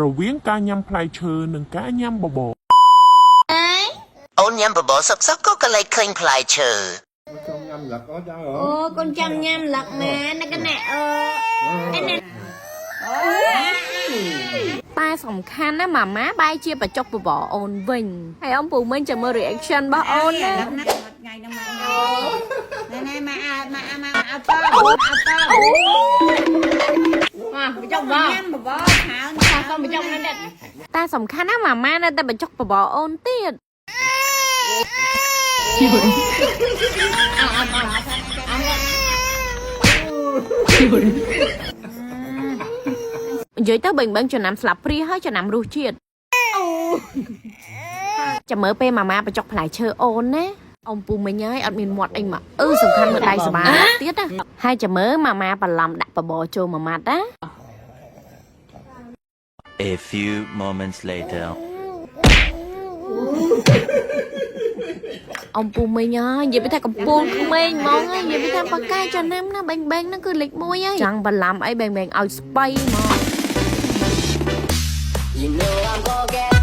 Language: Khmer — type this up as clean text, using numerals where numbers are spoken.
រវាងការញ៉ាំផ្លែឈើនិងការញ៉ាំបបរ អូនញ៉ាំបបរសុកក៏កលែងឃើញផ្លែឈើ Con nhâm lật có cháu hả? Ô, con chăm nhâm lật mà nó cái nè cái nè តែសំខាន់ណាម៉ាម៉ាបាយជាបច្ចុប្បន្នបងអូនវិញហើយអំពូមិញចាំមើល reaction របស់អូនណា ngày năm ngày này mà ao to bị trong bò nhâm bò thảo không bị trong nó đẹp តែសំខាន់ណាម៉ាម៉ានៅតែបញ្ចុកបបរអូនទៀត និយាយទៅបេងចំណាំស្លាប់ព្រាហើយចំណាំរសជាតិចាំមើលពេលម៉ាម៉ាបញ្ចុកផ្លែឈើអូនណាអ៊ំពូមិញហើយអត់មានមាត់អីមកសំខាន់មើលដៃសបាទៀតណាហើយចាំមើលម៉ាម៉ាបន្លំដាក់បបរចូលមួយម៉ាត់ណា A few moments later អ៊ំពូមិញហើយនិយាយពីថាកំពូលក្មេងហ្មងហើយនិយាយពីថាបកាយចំណាំណាបេងហ្នឹងគឺលេខ1ហើយចង់បន្លំអីបេងឲ្យស្បៃហ្មង You know I'm gonna get